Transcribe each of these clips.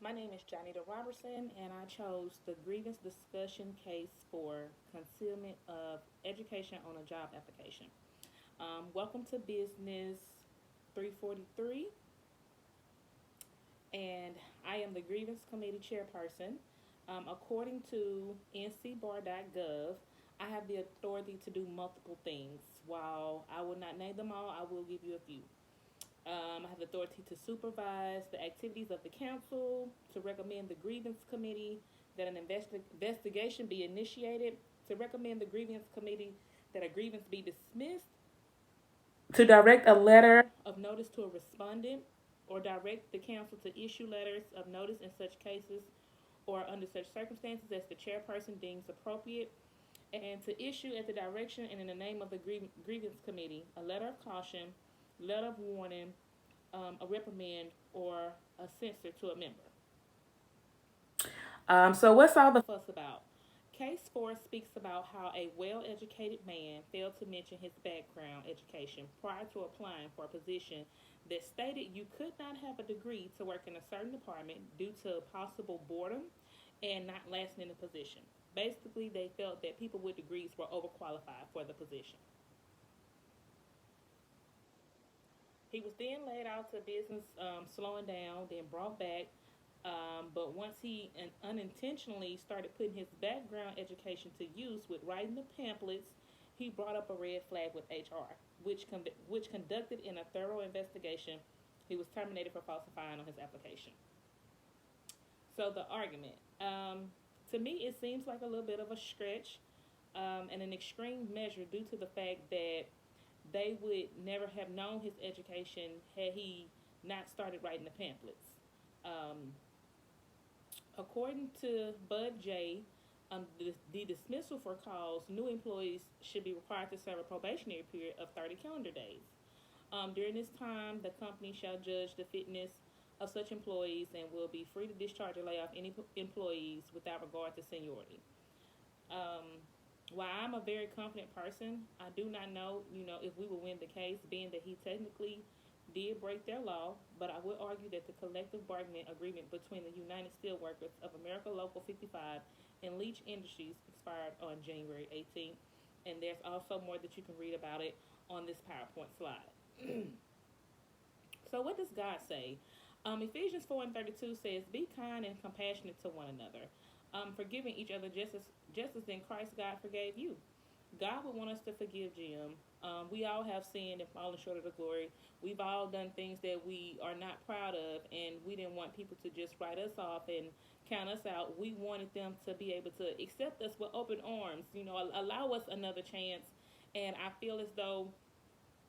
My name is Johnita Robertson, and I chose the grievance discussion case for concealment of education on a job application. Welcome to Business 343, and I am the grievance committee chairperson. According to ncbar.gov, I have the authority to do multiple things. While I will not name them all, I will give you a few. I have the authority to supervise the activities of the council, to recommend the grievance committee that an investigation be initiated, to recommend the grievance committee that a grievance be dismissed, to direct a letter of notice to a respondent, or direct the council to issue letters of notice in such cases or under such circumstances as the chairperson deems appropriate, and to issue at the direction and in the name of the grievance committee a letter of caution, letter of warning, a reprimand, or a censure to a member. So what's all the fuss about? Case 4 speaks about how a well educated man failed to mention his background education prior to applying for a position that stated you could not have a degree to work in a certain department due to possible boredom and not lasting in the position. Basically, they felt that people with degrees were overqualified for the position. He was then laid out to business, slowing down, then brought back. But once he unintentionally started putting his background education to use with writing the pamphlets, he brought up a red flag with HR, which conducted in a thorough investigation. He was terminated for falsifying on his application. So the argument, to me, it seems like a little bit of a stretch and an extreme measure due to the fact that they would never have known his education had he not started writing the pamphlets. Um, According to Bud J, the dismissal for cause new employees should be required to serve a probationary period of 30 calendar days. During this time, the company shall judge the fitness of such employees and will be free to discharge or lay off any employees without regard to seniority. Um, while I'm a very confident person, I do not know, if we will win the case, being that he technically did break their law, but I would argue that the collective bargaining agreement between the United Steelworkers of America Local 55 and Leach Industries expired on January 18th, and there's also more that you can read about it on this PowerPoint slide. So, what does God say? Ephesians 4 and 32 says, "Be kind and compassionate to one another, forgiving each other just as in Christ God forgave you." God would want us to forgive Jim. We all have sinned and fallen short of the glory. We've all done things that we are not proud of, and we didn't want people to just write us off and count us out. We wanted them to be able to accept us with open arms, allow us another chance. And I feel as though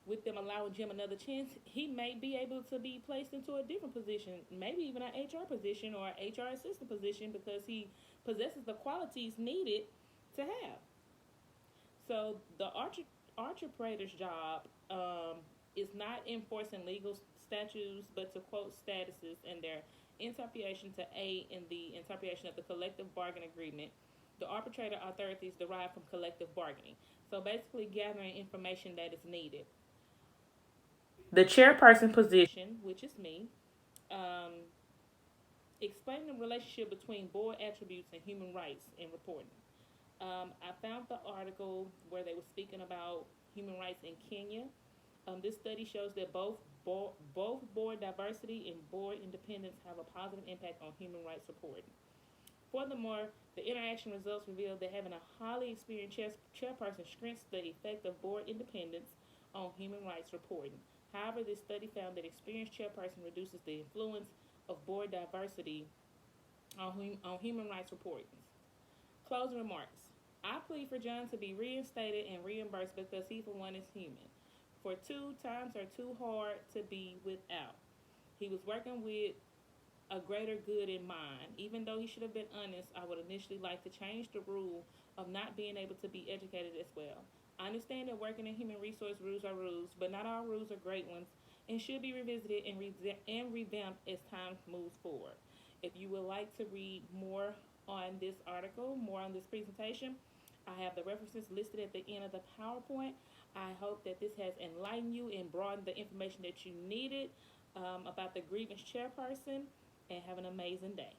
with them allowing Jim another chance, he may be able to be placed into a different position, maybe even an HR position or an HR assistant position because he possesses the qualities needed to have. So the arbitrator's job is not enforcing legal statutes, but to quote statuses and their interpretation to aid in the interpretation of the collective bargaining agreement. The arbitrator authorities derive from collective bargaining. So basically, gathering information that is needed. The chairperson position, which is me, um, explaining the relationship between board attributes and human rights in reporting. I found the article where they were speaking about human rights in Kenya. This study shows that both board diversity and board independence have a positive impact on human rights reporting. Furthermore, the interaction results reveal that having a highly experienced chairperson strengthens the effect of board independence on human rights reporting. However, this study found that experienced chairperson reduces the influence of board diversity on human rights reporting. Closing remarks. I plead for John to be reinstated and reimbursed because he, for one, is human. For two, times are too hard to be without. He was working with a greater good in mind. Even though he should have been honest, I would initially like to change the rule of not being able to be educated as well. I understand that working in human resource rules are rules, but not all rules are great ones and should be revisited and revamped as time moves forward. If you would like to read more on this article, more on this presentation, I have the references listed at the end of the PowerPoint. I hope that this has enlightened you and broadened the information that you needed about the grievance chairperson. and have an amazing day.